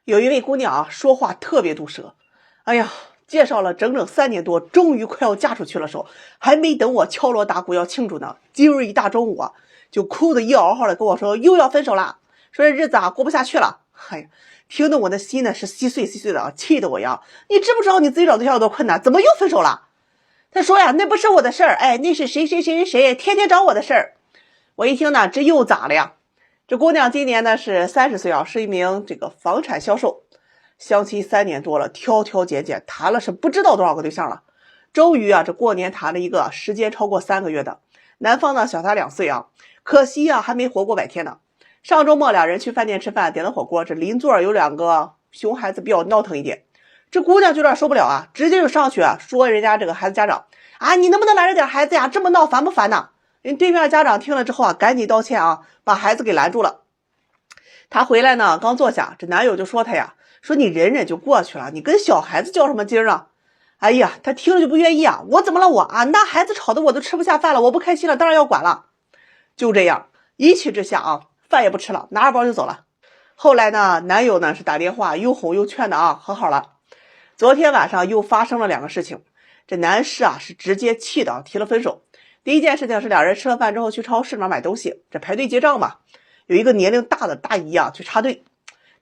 有一位姑娘啊，说话特别毒舌。哎呀，介绍了整整3年多，终于快要嫁出去了时候，还没等我敲锣打鼓要庆祝呢，今儿一大中午啊，就哭得一嗷嗷的跟我说又要分手了，说这日子啊过不下去了。哎呀，听得我的心呢是稀碎稀碎的啊，气得我呀，你知不知道你自己找对象有多困难？怎么又分手了？他说呀，那不是我的事儿，哎，那是谁谁谁谁谁天天找我的事儿。我一听呢，这又咋了呀？这姑娘今年呢是30岁啊，是一名这个房产销售，相亲3年多了，挑挑拣拣，谈了是不知道多少个对象了。终于啊，这过年谈了一个时间超过3个月的，男方呢小他2岁啊，可惜啊还没活过100天呢。上周末俩人去饭店吃饭，点了火锅，这邻座有2个熊孩子比较闹腾一点，这姑娘就有点受不了啊，直接就上去啊说人家这个孩子家长啊，你能不能拦着点孩子呀？这么闹烦不烦呢？人对面家长听了之后啊，赶紧道歉啊，把孩子给拦住了。他回来呢，刚坐下，这男友就说他呀，说你忍忍就过去了，你跟小孩子较什么劲儿啊？哎呀，他听了就不愿意啊，我怎么了我啊？那孩子吵得我都吃不下饭了，我不开心了，当然要管了。就这样，一气之下啊，饭也不吃了，拿着包就走了。后来呢，男友呢是打电话又哄又劝的啊，和好了。昨天晚上又发生了2个事情，这男士啊是直接气的提了分手。第一件事情是俩人吃了饭之后去超市里面买东西，这排队结账嘛，有一个年龄大的大姨啊去插队，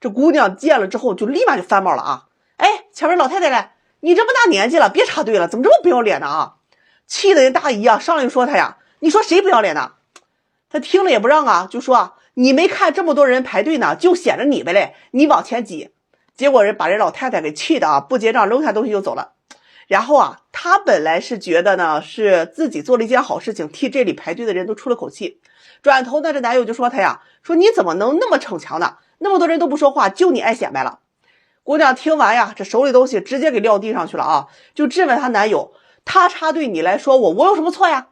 这姑娘见了之后就立马就翻冒了啊，哎，前面老太太来，你这么大年纪了别插队了，怎么这么不要脸呢啊？气的人大姨啊上来就说他呀，你说谁不要脸呢？他听了也不让啊，就说啊，你没看这么多人排队呢，就显着你呗嘞，你往前挤。结果把人老太太给气的啊，不结账扔下东西就走了。然后啊，他本来是觉得呢是自己做了一件好事情，替这里排队的人都出了口气。转头呢，这男友就说他呀，说你怎么能那么逞强呢？那么多人都不说话，就你爱显摆了。姑娘听完呀，这手里东西直接给撂地上去了啊，就质问她男友，他插队你来说我有什么错呀？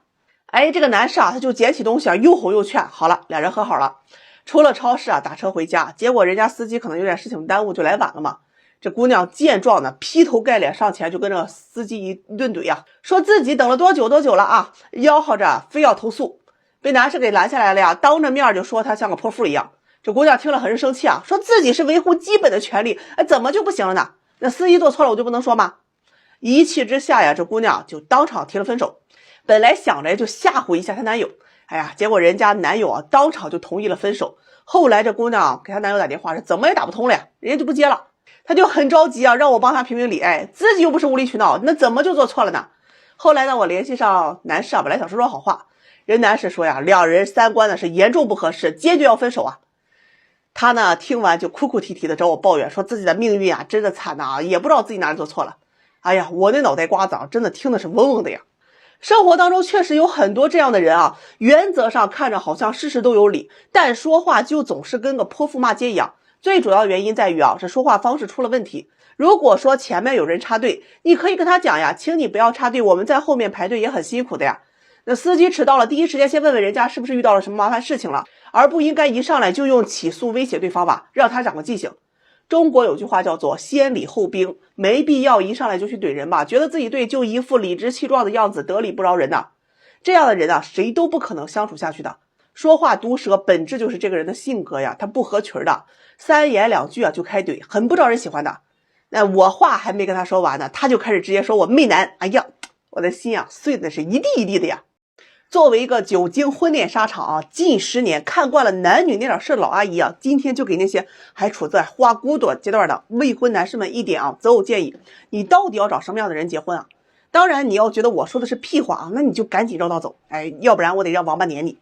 哎，这个男士啊，他就捡起东西啊，又哄又劝，好了，俩人和好了。出了超市啊，打车回家，结果人家司机可能有点事情耽误，就来晚了嘛。这姑娘见状呢，劈头盖脸上前就跟这司机一顿怼呀，说自己等了多久了啊，吆喝着非要投诉，被男士给拦下来了呀，当着面就说他像个泼妇一样。这姑娘听了很是生气啊，说自己是维护基本的权利，哎，怎么就不行了呢？那司机做错了我就不能说吗？一气之下呀，这姑娘就当场提了分手。本来想着就吓唬一下她男友，哎呀，结果人家男友啊当场就同意了分手。后来这姑娘给她男友打电话是怎么也打不通了呀，人家就不接了。她就很着急啊，让我帮她评评理，哎，自己又不是无理取闹，那怎么就做错了呢？后来呢，我联系上男士啊，本来想说说好话，人男士说呀，两人3观呢是严重不合适，坚决要分手啊。他呢听完就哭哭啼啼的找我抱怨，说自己的命运啊真的惨呐，也不知道自己哪里做错了。哎呀，我那脑袋瓜子啊，真的听的是嗡嗡的呀。生活当中确实有很多这样的人啊，原则上看着好像事事都有理，但说话就总是跟个泼妇骂街一样。最主要的原因在于啊，是说话方式出了问题。如果说前面有人插队，你可以跟他讲呀，请你不要插队，我们在后面排队也很辛苦的呀。那司机迟到了，第一时间先问问人家是不是遇到了什么麻烦事情了，而不应该一上来就用起诉威胁对方吧，让他长个记性。中国有句话叫做先礼后兵，没必要一上来就去怼人吧，觉得自己对就一副理直气壮的样子，得理不饶人呐。这样的人啊，谁都不可能相处下去的。说话毒舌本质就是这个人的性格呀，他不合群的，3言2句啊就开怼，很不招人喜欢的。那我话还没跟他说完呢，他就开始直接说我媚男，哎呀，我的心啊碎的是一地一地的呀。作为一个久经婚恋沙场啊，近10年看惯了男女那点事的老阿姨啊，今天就给那些还处在花骨朵阶段的未婚男士们一点择偶建议：你到底要找什么样的人结婚啊？当然，你要觉得我说的是屁话啊，那你就赶紧绕道走，哎，要不然我得让王八撵你。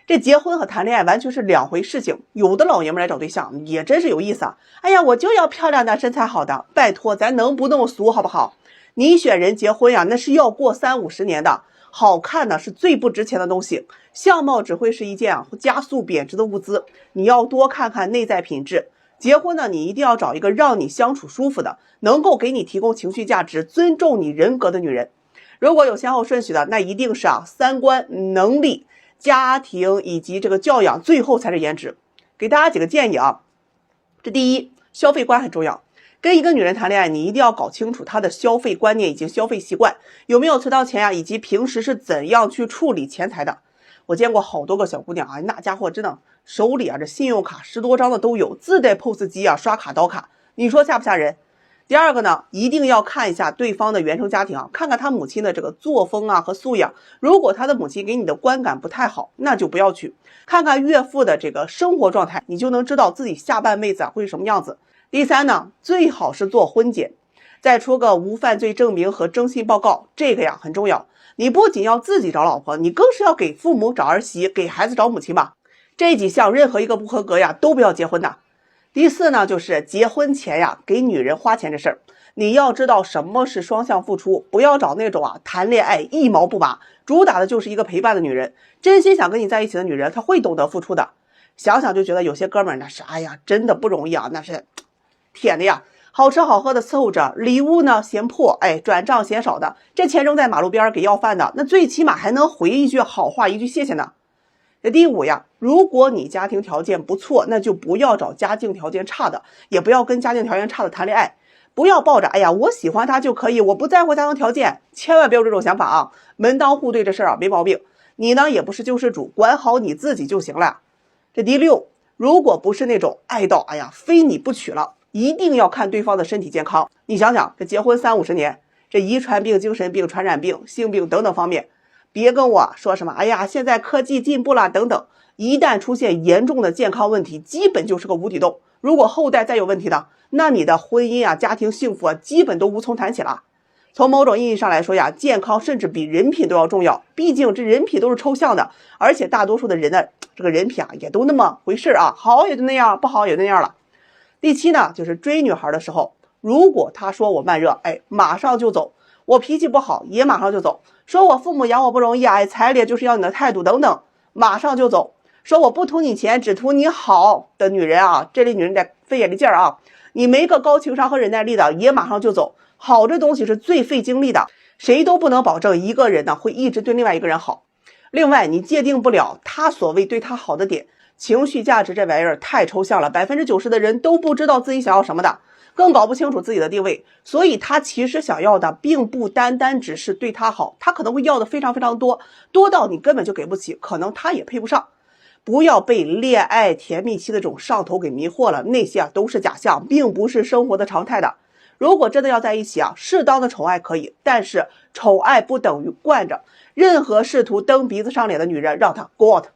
这结婚和谈恋爱完全是2回事情。有的老爷们来找对象也真是有意思啊！哎呀，我就要漂亮的、身材好的，拜托，咱能不那么俗好不好？你选人结婚呀，那是要过30-50年的。好看呢是最不值钱的东西，相貌只会是一件加速贬值的物资，你要多看看内在品质。结婚呢，你一定要找一个让你相处舒服的，能够给你提供情绪价值、尊重你人格的女人。如果有先后顺序的，那一定是3观、能力、家庭以及这个教养，最后才是颜值。给大家几个建议啊，这第一，消费观很重要。跟一个女人谈恋爱，你一定要搞清楚她的消费观念以及消费习惯，有没有存到钱啊，以及平时是怎样去处理钱财的。我见过好多个小姑娘啊，那家伙真的手里啊这信用卡10多张的都有，自带 POS 机啊，刷卡倒卡，你说吓不吓人？第二个呢，一定要看一下对方的原生家庭啊，看看他母亲的这个作风啊和素养。如果他的母亲给你的观感不太好，那就不要去。看看岳父的这个生活状态，你就能知道自己下半辈子会是什么样子。第三呢，最好是做婚检，再出个无犯罪证明和征信报告，这个呀很重要。你不仅要自己找老婆，你更是要给父母找儿媳，给孩子找母亲吧。这几项任何一个不合格呀，都不要结婚的。第四呢，就是结婚前呀，给女人花钱这事儿，你要知道什么是双向付出，不要找那种谈恋爱一毛不拔，主打的就是一个陪伴的女人。真心想跟你在一起的女人，她会懂得付出的。想想就觉得有些哥们儿那是，哎呀，真的不容易啊，那是天的呀，好吃好喝的伺候着，礼物呢嫌破，转账嫌少的，这钱扔在马路边给要饭的，那最起码还能回一句好话，一句谢谢呢。第五呀，如果你家庭条件不错，那就不要找家境条件差的，也不要跟家境条件差的谈恋爱。不要抱着哎呀我喜欢他就可以，我不在乎家庭条件，千万别有这种想法啊！门当户对这事儿没毛病，你呢也不是救世主，管好你自己就行了。这第六，如果不是那种爱到哎呀非你不娶了，一定要看对方的身体健康。你想想，这结婚30-50年，这遗传病、精神病、传染病、性病等等方面，别跟我说什么哎呀现在科技进步了等等，一旦出现严重的健康问题，基本就是个无底洞。如果后代再有问题呢，那你的婚姻啊、家庭幸福啊，基本都无从谈起了。从某种意义上来说呀，健康甚至比人品都要重要，毕竟这人品都是抽象的，而且大多数的人的这个人品啊，也都那么回事啊，好也就那样，不好也就那样了。第七呢，就是追女孩的时候，如果她说我慢热，马上就走；我脾气不好，也马上就走；说我父母养我不容易，彩礼就是要你的态度等等，马上就走；说我不图你钱，只图你好的女人啊，这类女人得费眼力劲儿啊，你没个高情商和忍耐力的，也马上就走。好这东西是最费精力的，谁都不能保证一个人呢会一直对另外一个人好。另外，你界定不了他所谓对他好的点，情绪价值这玩意儿太抽象了，90%的人都不知道自己想要什么的，更搞不清楚自己的定位，所以他其实想要的并不单单只是对他好，他可能会要的非常非常多，多到你根本就给不起，可能他也配不上。不要被恋爱甜蜜期的这种上头给迷惑了，那些都是假象，并不是生活的常态的。如果真的要在一起适当的宠爱可以，但是宠爱不等于惯着，任何试图蹬鼻子上脸的女人让她 go out。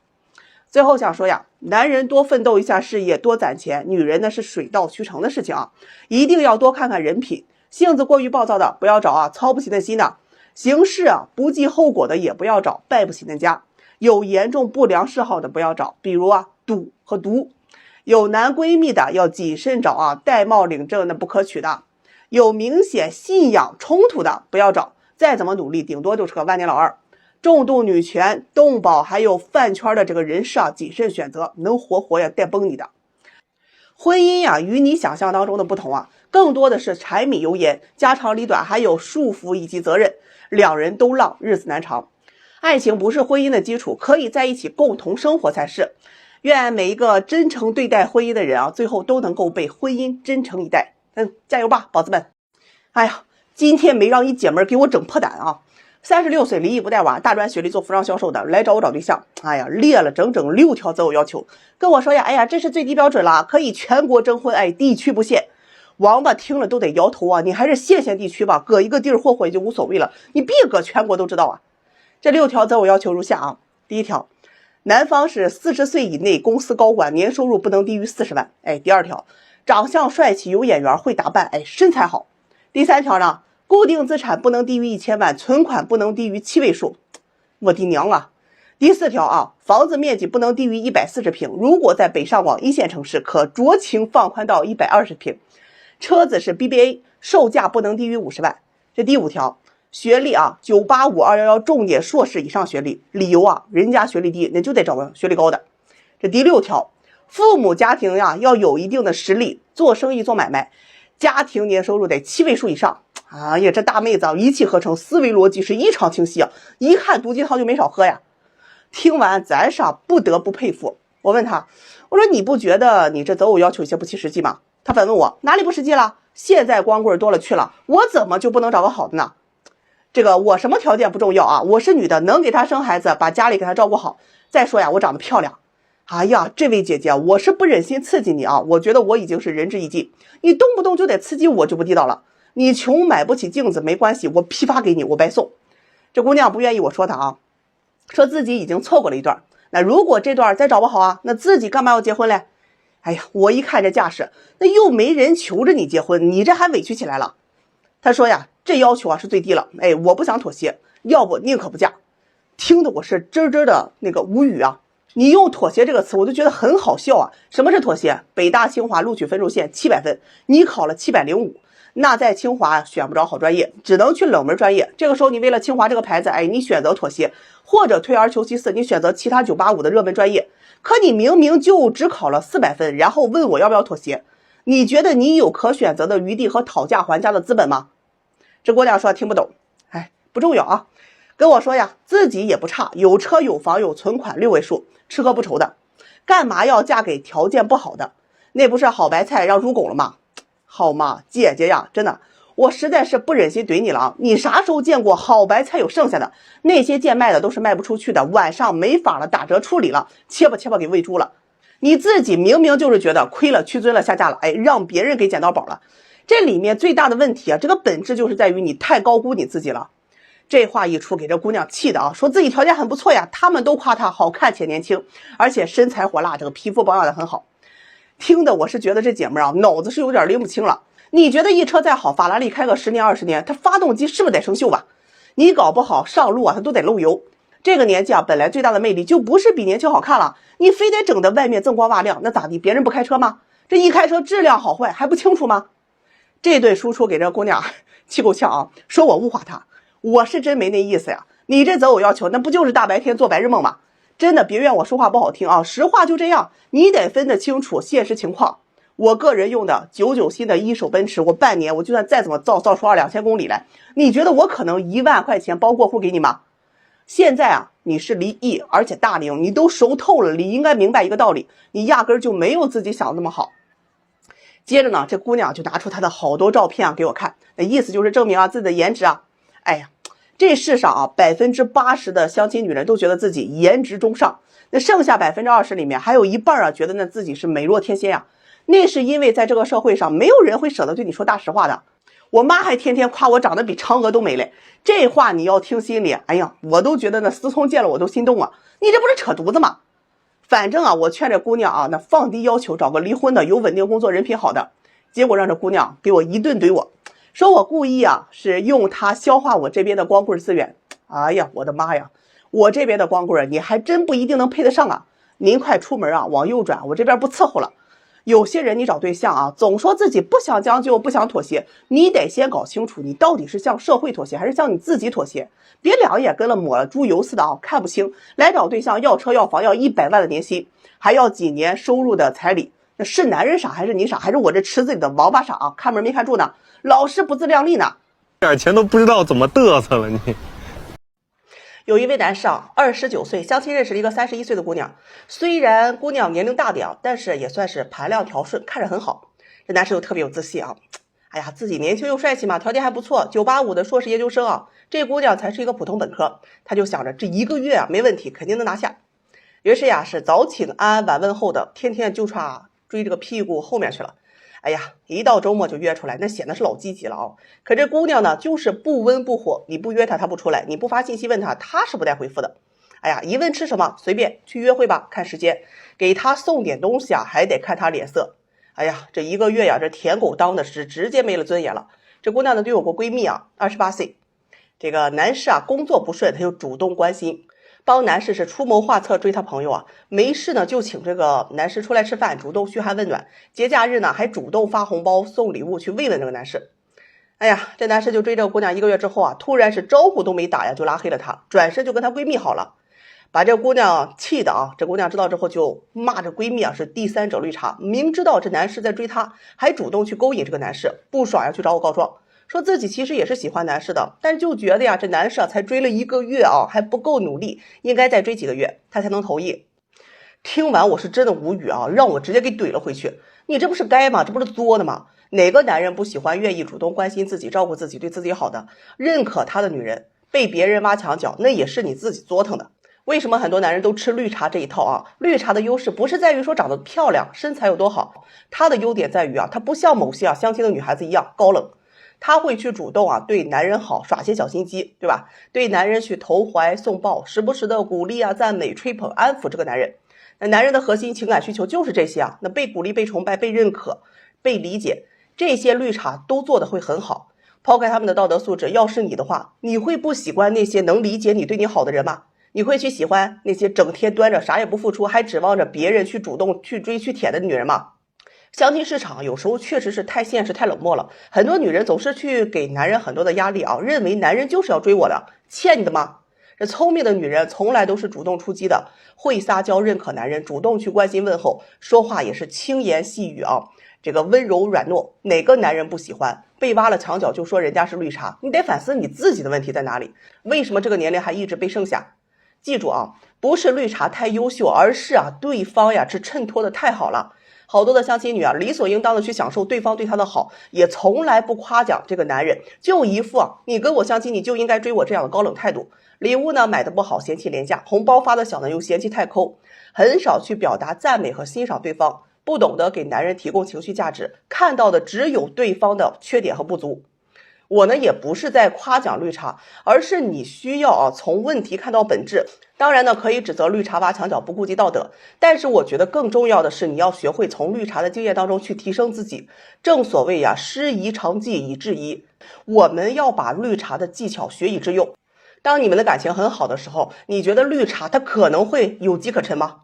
最后想说呀，男人多奋斗一下事业，多攒钱，女人呢是水到渠成的事情啊，一定要多看看人品，性子过于暴躁的不要找操不起的心的，行事不计后果的也不要找，败不起人家，有严重不良嗜好的不要找，比如赌和毒，有男闺蜜的要谨慎找戴帽领证那不可取的，有明显信仰冲突的不要找，再怎么努力顶多就是个万年老二。重度女权、动保还有饭圈的这个人士谨慎选择，能活呀带崩你的。婚姻与你想象当中的不同更多的是柴米油盐、家长里短，还有束缚以及责任，两人都浪，日子难长。爱情不是婚姻的基础，可以在一起共同生活才是。愿每一个真诚对待婚姻的人最后都能够被婚姻真诚以待。加油吧，宝子们！哎呀，今天没让一姐们给我整破胆36岁，离异不带娃，大专学历，做服装销售的，来找我找对象。哎呀，列了整整6条择偶要求，跟我说呀，哎呀，这是最低标准了，可以全国征婚，地区不限。王八听了都得摇头你还是县地区吧，搁一个地儿霍霍也就无所谓了，你别搁全国都知道这6条择偶要求如下第一条，男方是40岁以内公司高管，年收入不能低于40万。第二条，长相帅气，有眼缘，会打扮，身材好。第三条呢，固定资产不能低于1000万，存款不能低于7位数。我的娘第四条房子面积不能低于140平，如果在北上广1线城市，可酌情放宽到120平。车子是 BBA， 售价不能低于50万。这第五条，学历985、211重点硕士以上学历，理由人家学历低，那就得找个学历高的。这第六条，父母家庭要有一定的实力，做生意做买卖，家庭年收入得7位数以上。哎呀，这大妹子一气呵成，思维逻辑是异常清晰一看毒鸡汤就没少喝呀。听完咱是不得不佩服。我问他，我说你不觉得你这择偶要求有些不切实际吗？他反问我，哪里不实际了？现在光棍多了去了，我怎么就不能找个好的呢？这个我什么条件不重要我是女的，能给他生孩子，把家里给他照顾好。再说呀，我长得漂亮。哎呀，这位姐姐，我是不忍心刺激你啊，我觉得我已经是仁至义尽，你动不动就得刺激我就不地道了。你穷买不起镜子没关系，我批发给你，我白送。这姑娘不愿意我说她啊，说自己已经错过了一段，那如果这段再找不好啊，那自己干嘛要结婚嘞？哎呀，我一看这架势，那又没人求着你结婚，你这还委屈起来了。她说呀，这要求啊是最低了，哎，我不想妥协，要不宁可不嫁。听得我是真真的那个无语啊。你用妥协这个词我就觉得很好笑啊。什么是妥协？北大清华录取分数线700分，你考了705，那在清华选不着好专业，只能去冷门专业。这个时候你为了清华这个牌子，哎，你选择妥协，或者退而求其次，你选择其他985的热门专业。可你明明就只考了400分，然后问我要不要妥协，你觉得你有可选择的余地和讨价还价的资本吗？这姑娘说听不懂，哎，不重要啊，跟我说呀，自己也不差，有车有房有存款6位数，吃喝不愁的，干嘛要嫁给条件不好的？那不是好白菜让入拱了吗？好嘛，姐姐呀，真的，我实在是不忍心怼你了啊！你啥时候见过好白菜有剩下的？那些贱卖的都是卖不出去的，晚上没法了，打折处理了，切吧给喂猪了。你自己明明就是觉得亏了屈尊了下架了，哎，让别人给捡到宝了。这里面最大的问题啊，这个本质就是在于你太高估你自己了。这话一出，给这姑娘气的啊，说自己条件很不错呀，他们都夸她好看且年轻，而且身材火辣，这个皮肤保养的很好。听的我是觉得这姐们啊，脑子是有点拎不清了。你觉得一车再好，法拉利开个10年20年，它发动机是不是得生锈吧？你搞不好上路啊，它都得漏油。这个年纪啊，本来最大的魅力就不是比年轻好看了，你非得整的外面锃光瓦亮，那咋地？别人不开车吗？这一开车质量好坏还不清楚吗？这顿输出给这姑娘气够呛啊，说我物化她，我是真没那意思呀。你这择偶要求，那不就是大白天做白日梦吗？真的别怨我说话不好听啊，实话就这样，你得分得清楚现实情况。我个人用的99新的一手奔驰，我半年我就算再怎么造出2000公里来，你觉得我可能1万块钱包过户给你吗？现在啊，你是离异，而且大龄，你都熟透了，你应该明白一个道理，你压根就没有自己想的那么好。接着呢，这姑娘就拿出她的好多照片啊给我看，那意思就是证明啊自己的颜值啊。哎呀，这世上啊80%的相亲女人都觉得自己颜值中上，那剩下20%里面还有一半啊觉得那自己是美若天仙呀。那是因为在这个社会上没有人会舍得对你说大实话的。我妈还天天夸我长得比嫦娥都美嘞，这话你要听心里，哎呀，我都觉得那思聪见了我都心动啊，你这不是扯犊子吗？反正啊，我劝这姑娘啊，那放低要求，找个离婚的，有稳定工作，人品好的。结果让这姑娘给我一顿怼我，说我故意啊是用她消化我这边的光棍资源。哎呀，我的妈呀，我这边的光棍你还真不一定能配得上啊！您快出门啊，往右转，我这边不伺候了。有些人你找对象啊，总说自己不想将就不想妥协，你得先搞清楚你到底是向社会妥协还是向你自己妥协，别两眼跟了抹了猪油似的啊，看不清。来找对象要车要房要100万的年薪，还要几年收入的彩礼，那是男人傻还是你傻，还是我这池子里的王八傻啊？看门没看住呢，老是不自量力呢，点钱都不知道怎么嘚瑟了你。有一位男士啊，29岁，相亲认识了一个31岁的姑娘。虽然姑娘年龄大点，但是也算是盘量调顺，看着很好。这男士又特别有自信啊，哎呀，自己年轻又帅气嘛，条件还不错，985的硕士研究生啊。这姑娘才是一个普通本科，他就想着这1个月啊没问题，肯定能拿下。于是呀，是早请安晚问候的，天天就差追这个屁股后面去了。哎呀，一到周末就约出来，那显得是老积极了啊。可这姑娘呢，就是不温不火，你不约她，她不出来；你不发信息问她，她是不带回复的。哎呀，一问吃什么，随便去约会吧，看时间，给她送点东西啊，还得看她脸色。哎呀，这1个月呀，这舔狗当的是直接没了尊严了。这姑娘呢，就有过闺蜜啊，28岁，这个男士啊，工作不顺，他就主动关心。帮男士是出谋划策追他朋友啊，没事呢就请这个男士出来吃饭，主动嘘寒问暖，节假日呢还主动发红包送礼物去慰问这个男士。哎呀，这男士就追这个姑娘1个月之后啊，突然是招呼都没打呀就拉黑了她，转身就跟她闺蜜好了，把这姑娘气的啊。这姑娘知道之后就骂这闺蜜啊是第三者绿茶，明知道这男士在追她，还主动去勾引这个男士，不爽呀去找我告状。说自己其实也是喜欢男士的，但是就觉得呀，这男士啊才追了1个月啊，还不够努力，应该再追几个月他才能同意。听完我是真的无语啊，让我直接给怼了回去。你这不是该吗？这不是作的吗？哪个男人不喜欢愿意主动关心自己、照顾自己、对自己好的、认可他的女人？被别人挖墙脚，那也是你自己作腾的。为什么很多男人都吃绿茶这一套啊？绿茶的优势不是在于说长得漂亮、身材有多好，它的优点在于啊，它不像某些相亲的女孩子一样高冷，她会去主动对男人好，耍些小心机，对吧？对男人去投怀送抱，时不时的鼓励赞美、吹捧、安抚这个男人。那男人的核心情感需求就是这些啊，那被鼓励、被崇拜、被认可、被理解，这些绿茶都做得会很好。抛开他们的道德素质，要是你的话，你会不喜欢那些能理解你、对你好的人吗？你会去喜欢那些整天端着啥也不付出，还指望着别人去主动去追去舔的女人吗？相亲市场有时候确实是太现实太冷漠了，很多女人总是去给男人很多的压力啊，认为男人就是要追我的，欠你的吗？这聪明的女人从来都是主动出击的，会撒娇认可男人，主动去关心问候，说话也是轻言细语啊，这个温柔软糯，哪个男人不喜欢？被挖了墙角就说人家是绿茶，你得反思你自己的问题在哪里？为什么这个年龄还一直被剩下？记住啊，不是绿茶太优秀，而是对方是衬托的太好了。好多的相亲女理所应当的去享受对方对她的好，也从来不夸奖这个男人，就一副你跟我相亲你就应该追我这样的高冷态度。礼物呢买的不好嫌弃廉价，红包发的小呢又嫌弃太抠，很少去表达赞美和欣赏对方，不懂得给男人提供情绪价值，看到的只有对方的缺点和不足。我呢也不是在夸奖绿茶，而是你需要从问题看到本质。当然呢，可以指责绿茶挖墙脚不顾及道德，但是我觉得更重要的是你要学会从绿茶的经验当中去提升自己。正所谓师夷长技以制夷，我们要把绿茶的技巧学以致用。当你们的感情很好的时候，你觉得绿茶它可能会有机可乘吗？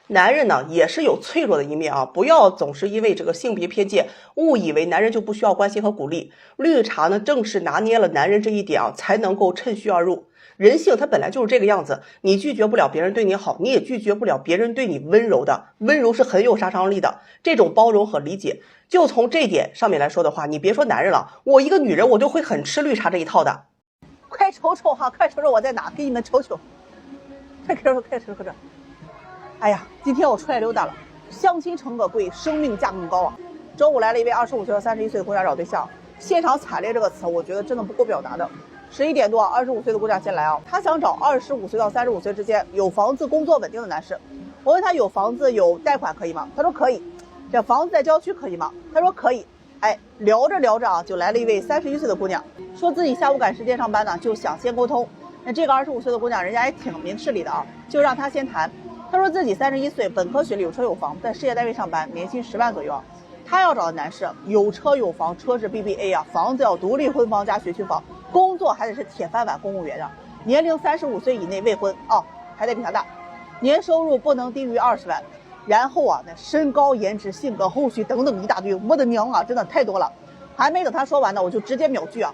男人呢也是有脆弱的一面不要总是因为这个性别偏见误以为男人就不需要关心和鼓励。绿茶呢正是拿捏了男人这一点才能够趁虚而入。人性它本来就是这个样子，你拒绝不了别人对你好，你也拒绝不了别人对你温柔的，温柔是很有杀伤力的。这种包容和理解，就从这点上面来说的话，你别说男人了，我一个女人我就会很吃绿茶这一套的。快瞅瞅快瞅瞅我在哪，给你们瞅瞅，快瞅瞅。哎呀，今天我出来溜达了，相亲成个贵，生命价更高中午来了一位25岁和31岁的姑娘找对象，现场惨烈这个词，我觉得真的不够表达的。11点多，25岁的姑娘先来她想找25岁到35岁之间有房子、工作稳定的男士。我问她有房子有贷款可以吗？她说可以。这房子在郊区可以吗？她说可以。聊着就来了一位31岁的姑娘，说自己下午赶时间上班呢，就想先沟通。那这个25岁的姑娘人家也挺明事理的就让她先谈。他说自己31岁，本科学历，有车有房，在事业单位上班，年薪10万左右他要找的男士有车有房，车是 BBA 房子要独立婚房加学区房，工作还得是铁饭碗公务员年龄35岁以内未婚还得比他大，年收入不能低于20万。然后那身高、颜值、性格、后续等等一大堆，我的娘真的太多了。还没等他说完呢，我就直接秒拒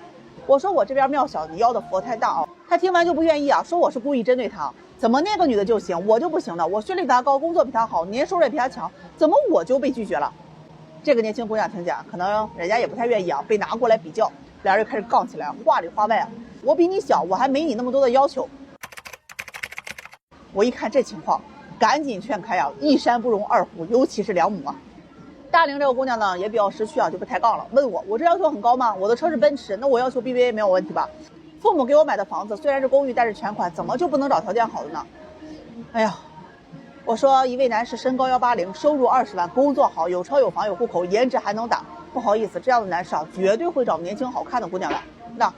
我说我这边庙小，你要的佛太大他听完就不愿意说我是故意针对他怎么那个女的就行，我就不行的？我学历比她高，工作比她好，年收入也比她强，怎么我就被拒绝了？这个年轻姑娘听见，可能人家也不太愿意被拿过来比较，俩人就开始杠起来，话里话外我比你小，我还没你那么多的要求。我一看这情况，赶紧劝开一山不容二虎，尤其是两母大龄这个姑娘呢也比较识趣就不抬杠了，问我这要求很高吗？我的车是奔驰，那我要求 BBA 没有问题吧？父母给我买的房子虽然是公寓，但是全款，怎么就不能找条件好的呢？哎呀，我说一位男士身高180，收入20万，工作好，有车有房有户口，颜值还能打。不好意思，这样的男士绝对会找年轻好看的姑娘的。那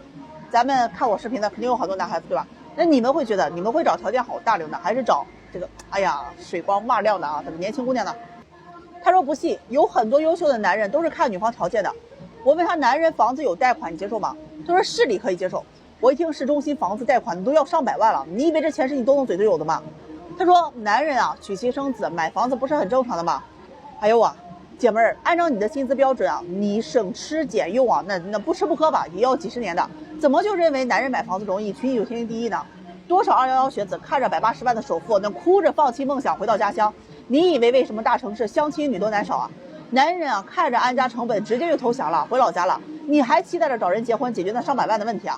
咱们看我视频的肯定有好多男孩子对吧？那你们会觉得你们会找条件好大龄的，还是找这个水光瓦亮的这个年轻姑娘呢？他说不信，有很多优秀的男人都是看女方条件的。我问他男人房子有贷款你接受吗？他说市里可以接受。我一听市中心房子贷款都要上100万了，你以为这钱是你动动嘴就有的吗？他说男人娶妻生子买房子不是很正常的吗？哎呦姐妹儿，按照你的薪资标准你省吃俭用那不吃不喝吧也要几十年的，怎么就认为男人买房子容易，娶你就天经地义呢？多少211学子看着180万的首付，那哭着放弃梦想回到家乡，你以为为什么大城市相亲女多男少男人看着安家成本直接就投降了，回老家了，你还期待着找人结婚解决那上百万的问题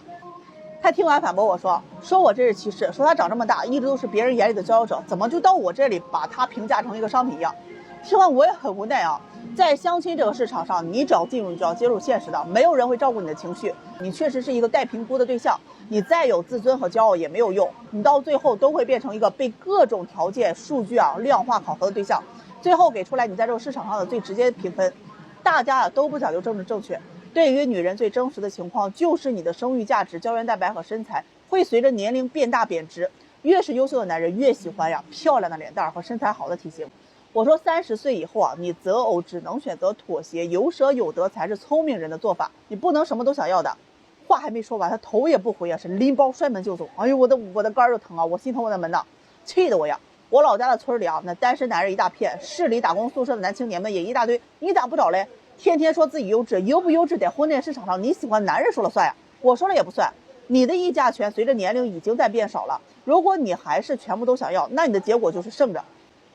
他听完反驳我说我这是歧视，说他长这么大一直都是别人眼里的佼佼者，怎么就到我这里把他评价成一个商品一样？听完我也很无奈啊。在相亲这个市场上，你只要进入，你就要接受现实的，没有人会照顾你的情绪。你确实是一个待评估的对象，你再有自尊和骄傲也没有用，你到最后都会变成一个被各种条件、数据量化考核的对象，最后给出来你在这个市场上的最直接评分。大家都不讲究政治正确，对于女人最真实的情况就是你的生育价值、胶原蛋白和身材会随着年龄变大贬值，越是优秀的男人越喜欢漂亮的脸蛋和身材好的体型。我说30岁以后你择偶只能选择妥协，有舍有得才是聪明人的做法，你不能什么都想要的。话还没说完，他头也不回是拎包摔门就走。哎呦，我的肝都疼啊，我心疼我的门呐，气得我呀！我老家的村里那单身男人一大片，市里打工宿舍的男青年们也一大堆，你咋不找嘞？天天说自己优质，优不优质在婚恋市场上你喜欢男人说了算呀，我说了也不算。你的议价权随着年龄已经在变少了，如果你还是全部都想要，那你的结果就是剩着。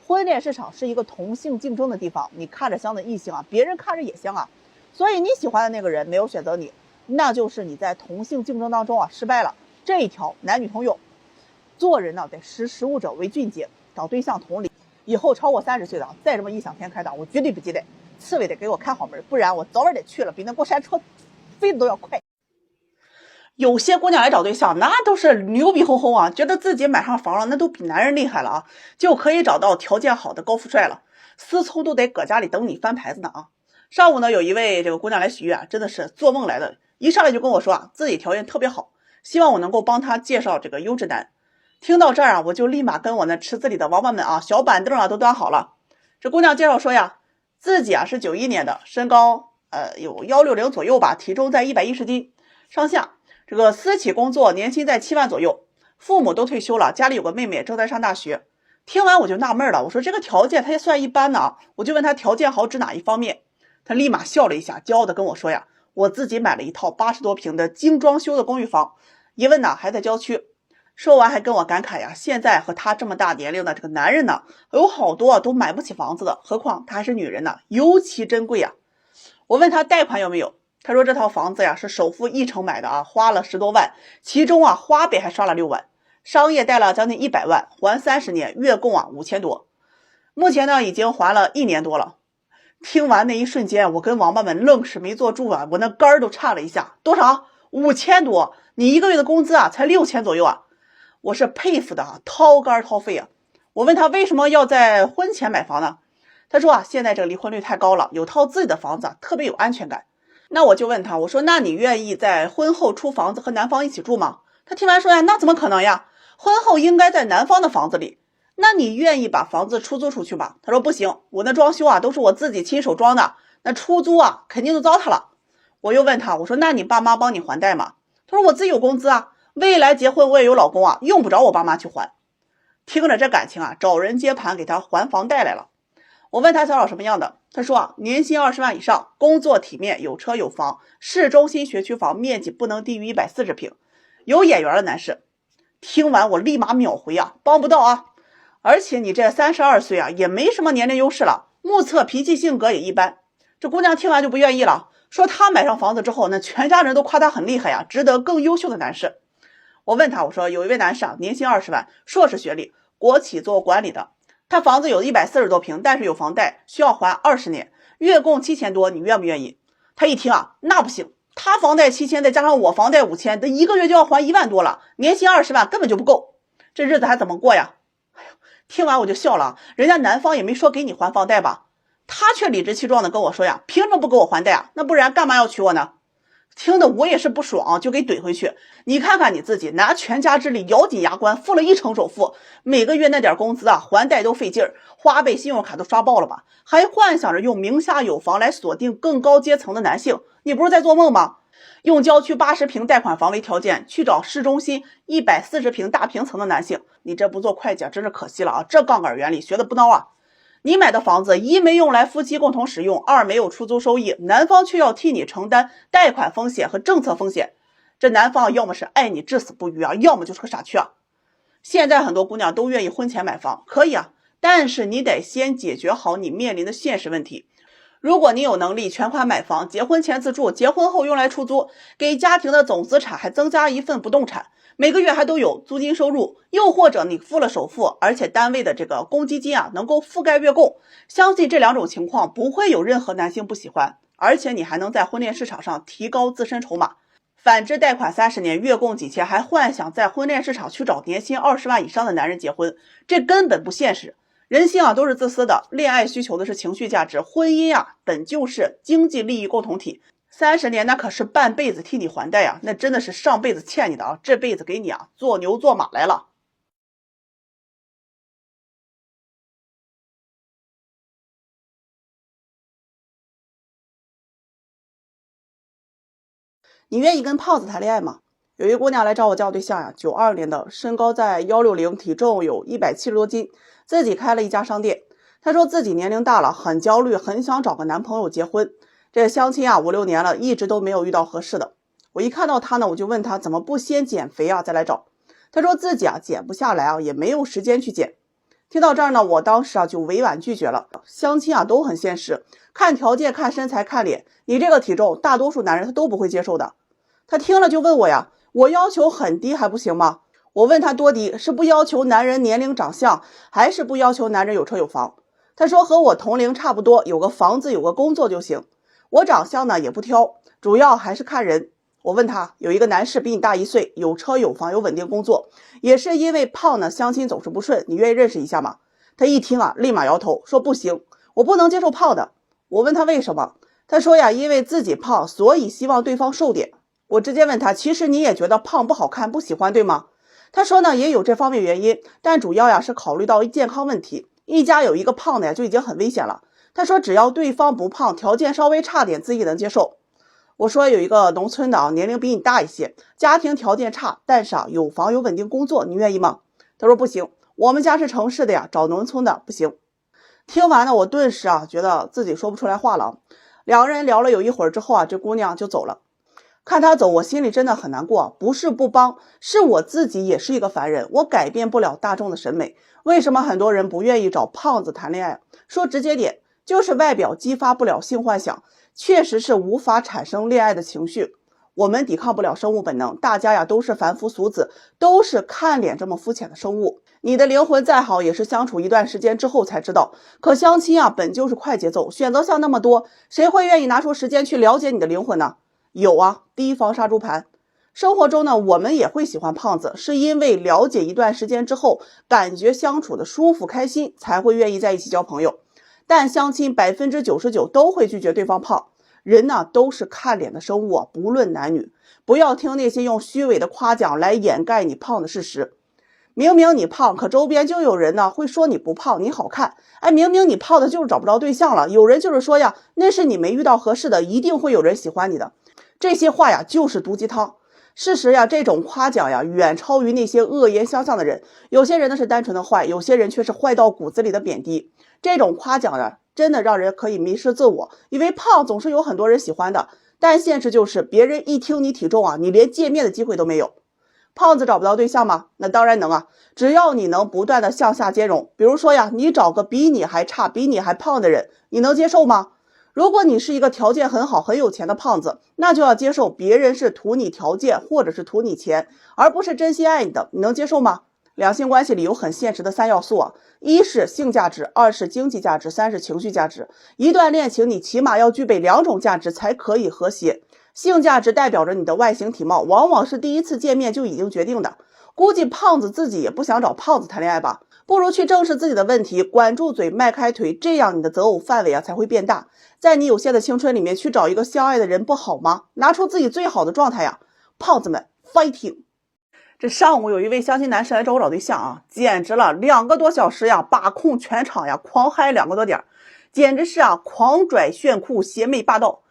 婚恋市场是一个同性竞争的地方，你看着香的异性别人看着也香所以你喜欢的那个人没有选择你，那就是你在同性竞争当中失败了。这一条男女通用，做人得识时务者为俊杰，找对象同理。以后超过30岁的再这么异想天开的，我绝对不接待，刺猬得给我看好门，不然我早晚得去了，比那过山车飞的都要快。有些姑娘来找对象，那都是牛逼哄哄觉得自己买上房了，那都比男人厉害了就可以找到条件好的高富帅了，思聪都得搁家里等你翻牌子呢上午呢，有一位这个姑娘来许愿，真的是做梦来的，一上来就跟我说自己条件特别好，希望我能够帮她介绍这个优质男。听到这儿我就立马跟我那池子里的王八们小板凳都端好了。这姑娘介绍说自己是91年的，身高有160左右吧，体重在110斤上下。这个私企工作，年薪在7万左右，父母都退休了，家里有个妹妹正在上大学。听完我就纳闷了，我说这个条件他也算一般呢我就问他条件好指哪一方面，他立马笑了一下，骄傲的跟我说我自己买了一套80多平的精装修的公寓房，一问还在郊区。说完还跟我感慨现在和他这么大年龄的这个男人呢，有好多都买不起房子的，何况他还是女人呢，尤其珍贵我问他贷款有没有，他说这套房子是首付1成买的花了10多万，其中花呗还刷了6万，商业贷了将近100万，还30年，月供5000多，目前呢已经还了1年多了。听完那一瞬间，我跟王八们愣是没坐住我那肝都颤了一下。多少？5000多？你一个月的工资才6000左右我是佩服的掏肝掏肺我问他为什么要在婚前买房呢？他说现在这个离婚率太高了，有套自己的房子特别有安全感。那我就问他，我说那你愿意在婚后出房子和男方一起住吗？他听完说那怎么可能呀，婚后应该在男方的房子里，那你愿意把房子出租出去吗？他说不行，我那装修都是我自己亲手装的，那出租肯定就糟蹋了。我又问他，我说那你爸妈帮你还贷吗？他说我自己有工资未来结婚我也有老公用不着我爸妈去还。听着这感情找人接盘给他还房贷来了。我问他想找什么样的，他说年薪20万以上，工作体面，有车有房，市中心学区房，面积不能低于140平，有眼缘的男士。听完我立马秒回帮不到而且你这32岁也没什么年龄优势了，目测脾气性格也一般。这姑娘听完就不愿意了，说她买上房子之后，那全家人都夸她很厉害值得更优秀的男士。我问他，我说有一位男士年薪20万，硕士学历，国企做管理的，他房子有140多平，但是有房贷，需要还20年，月供7000多，你愿不愿意？他一听那不行，他房贷7000再加上我房贷5000，这一个月就要还1万多了，年薪20万根本就不够，这日子还怎么过呀？哎呦，听完我就笑了，人家男方也没说给你还房贷吧，他却理直气壮的跟我说凭什么不给我还贷那不然干嘛要娶我呢？听得我也是不爽，就给怼回去。你看看你自己，拿全家之力咬紧牙关付了1成首付，每个月那点工资还贷都费劲儿，花呗信用卡都刷爆了吧，还幻想着用名下有房来锁定更高阶层的男性，你不是在做梦吗？用郊区80平贷款房为条件去找市中心140平大平层的男性，你这不做会计真是可惜了这杠杆原理学的不孬你买的房子一没用来夫妻共同使用，二没有出租收益，男方却要替你承担贷款风险和政策风险，这男方要么是爱你至死不渝要么就是个傻缺现在很多姑娘都愿意婚前买房，可以但是你得先解决好你面临的现实问题。如果你有能力全款买房，结婚前自住，结婚后用来出租，给家庭的总资产还增加一份不动产，每个月还都有租金收入，又或者你付了首付，而且单位的这个公积金能够覆盖月供，相信这两种情况不会有任何男性不喜欢，而且你还能在婚恋市场上提高自身筹码。反之，贷款30年，月供几千，还幻想在婚恋市场去找年薪20万以上的男人结婚，这根本不现实。人心都是自私的，恋爱需求的是情绪价值，婚姻本就是经济利益共同体。30年那可是半辈子替你还贷那真的是上辈子欠你的这辈子给你做牛做马来了。你愿意跟胖子谈恋爱吗？有一个姑娘来找我交对象92年的，身高在160，体重有170多斤，自己开了一家商店。她说自己年龄大了，很焦虑，很想找个男朋友结婚。这相亲5-6年了，一直都没有遇到合适的。我一看到她呢，我就问她怎么不先减肥再来找。她说自己减不下来也没有时间去减。听到这儿呢，我当时就委婉拒绝了。相亲都很现实，看条件、看身材、看脸，你这个体重，大多数男人他都不会接受的。他听了就问我我要求很低还不行吗？我问他多低，是不要求男人年龄长相，还是不要求男人有车有房？他说和我同龄差不多，有个房子有个工作就行。我长相呢也不挑，主要还是看人。我问他，有一个男士比你大1岁，有车有房有稳定工作，也是因为胖呢相亲总是不顺，你愿意认识一下吗？他一听立马摇头，说不行，我不能接受胖的。我问他为什么？他说因为自己胖，所以希望对方瘦点。我直接问他，其实你也觉得胖不好看不喜欢对吗？他说呢也有这方面原因，但主要是考虑到健康问题，一家有一个胖的就已经很危险了。他说只要对方不胖，条件稍微差点自己能接受。我说有一个农村的年龄比你大一些，家庭条件差，但是有房有稳定工作，你愿意吗？他说不行，我们家是城市的找农村的不行。听完了我顿时觉得自己说不出来话了。两个人聊了有一会儿之后这姑娘就走了。看他走，我心里真的很难过，不是不帮，是我自己也是一个凡人，我改变不了大众的审美。为什么很多人不愿意找胖子谈恋爱？说直接点，就是外表激发不了性幻想，确实是无法产生恋爱的情绪。我们抵抗不了生物本能，大家都是凡夫俗子，都是看脸这么肤浅的生物。你的灵魂再好，也是相处一段时间之后才知道。可相亲本就是快节奏，选择项那么多，谁会愿意拿出时间去了解你的灵魂呢？有提防杀猪盘。生活中呢，我们也会喜欢胖子，是因为了解一段时间之后，感觉相处的舒服开心，才会愿意在一起交朋友。但相亲99%都会拒绝对方胖。人呢都是看脸的生物不论男女。不要听那些用虚伪的夸奖来掩盖你胖的事实。明明你胖，可周边就有人呢会说你不胖，你好看。明明你胖的就是找不着对象了，有人就是说那是你没遇到合适的，一定会有人喜欢你的。这些话就是毒鸡汤。事实这种夸奖远超于那些恶言相向的人。有些人呢是单纯的坏，有些人却是坏到骨子里的贬低。这种夸奖真的让人可以迷失自我，以为胖总是有很多人喜欢的，但现实就是别人一听你体重你连见面的机会都没有。胖子找不到对象吗？那当然能只要你能不断的向下兼容。比如说你找个比你还差比你还胖的人，你能接受吗？如果你是一个条件很好很有钱的胖子，那就要接受别人是图你条件或者是图你钱，而不是真心爱你的，你能接受吗？两性关系里有很现实的3要素一是性价值，二是经济价值，三是情绪价值。一段恋情你起码要具备2种价值才可以和谐。性价值代表着你的外形体貌，往往是第一次见面就已经决定的。估计胖子自己也不想找胖子谈恋爱吧，不如去正视自己的问题，管住嘴迈开腿，这样你的择偶范围才会变大。在你有限的青春里面去找一个相爱的人不好吗？拿出自己最好的状态胖子们 fighting。 这上午有一位相亲男士来找我找对象简直了2个多小时把控全场狂嗨2个多点，简直是狂拽炫酷邪魅霸道。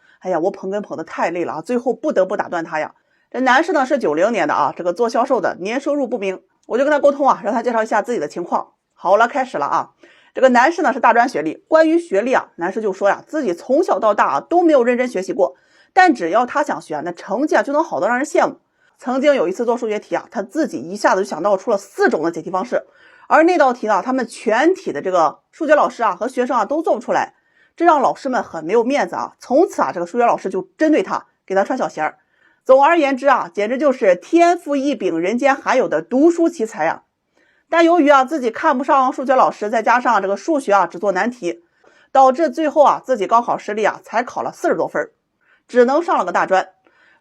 我捧哏捧得太累了最后不得不打断他这男士呢是90年的这个做销售的，年收入不明。我就跟他沟通让他介绍一下自己的情况。好了，开始了这个男士呢是大专学历。关于学历男士就说自己从小到大都没有认真学习过，但只要他想学那成绩就能好得让人羡慕。曾经有一次做数学题他自己一下子就想到出了4种的解题方式，而那道题呢他们全体的这个数学老师和学生都做不出来，这让老师们很没有面子从此这个数学老师就针对他，给他穿小鞋。总而言之啊，简直就是天赋异禀，人间罕有的读书奇才啊。但由于啊自己看不上数学老师，再加上这个数学啊只做难题，导致最后啊自己高考失利啊，才考了40多分，只能上了个大专。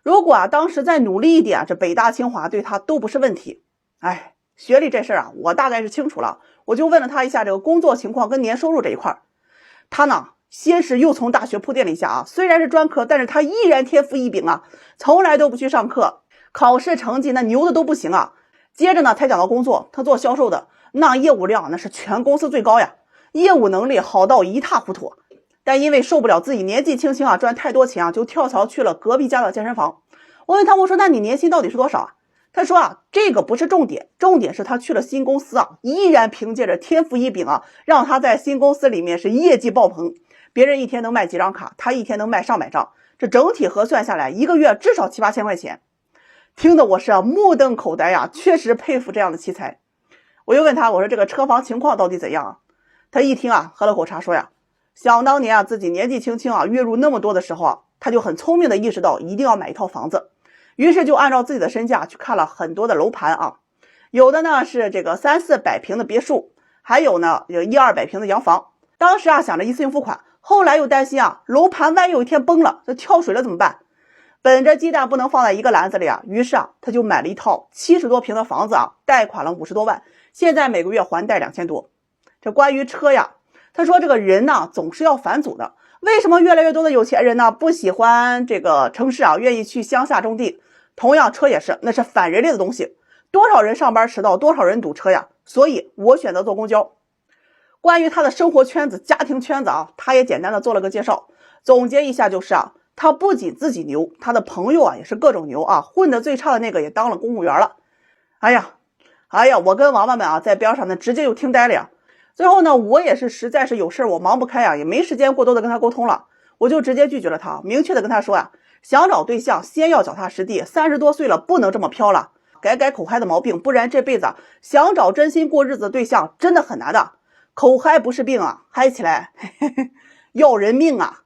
如果啊当时再努力一点，这北大清华对他都不是问题。哎，学历这事啊，我大概是清楚了，我就问了他一下这个工作情况跟年收入这一块。他呢先是又从大学铺垫了一下啊，虽然是专科，但是他依然天赋异禀啊，从来都不去上课，考试成绩那牛的都不行啊。接着呢才讲到工作，他做销售的，那业务量那是全公司最高呀，业务能力好到一塌糊涂。但因为受不了自己年纪轻轻啊赚太多钱啊，就跳槽去了隔壁家的健身房。我问他，我说那你年薪到底是多少啊？他说啊，这个不是重点，重点是他去了新公司啊，依然凭借着天赋异禀啊，让他在新公司里面是业绩爆棚。别人一天能卖几张卡，他一天能卖上百张，这整体核算下来，一个月至少7、8千块钱。听得我是目瞪口呆呀，确实佩服这样的奇才。我又问他，我说这个车房情况到底怎样啊？他一听啊，喝了口茶说呀，想当年啊，自己年纪轻轻啊，月入那么多的时候啊，他就很聪明的意识到一定要买一套房子，于是就按照自己的身价去看了很多的楼盘啊，有的呢是这个3、400平的别墅，还有呢有1、200平的洋房。当时啊想着一次性付款，后来又担心啊楼盘万一有一天崩了，这跳水了怎么办？本着鸡蛋不能放在一个篮子里啊，于是啊他就买了一套70多平的房子啊，贷款了50多万，现在每个月还贷2000多。这关于车呀，他说这个人呢总是要返祖的，为什么越来越多的有钱人呢不喜欢这个城市啊，愿意去乡下种地？同样车也是，那是反人类的东西，多少人上班迟到，多少人堵车呀，所以我选择坐公交。关于他的生活圈子、家庭圈子啊，他也简单的做了个介绍，总结一下就是啊，他不仅自己牛，他的朋友啊也是各种牛啊，混得最差的那个也当了公务员了。哎呀，我跟王八们啊在边上呢直接就听呆了呀。最后呢，我也是实在是有事我忙不开啊，也没时间过多的跟他沟通了，我就直接拒绝了他，明确的跟他说啊，想找对象先要脚踏实地，30多岁了不能这么飘了，改改口嗨的毛病，不然这辈子想找真心过日子的对象真的很难的。口嗨不是病啊，嗨起来要人命啊。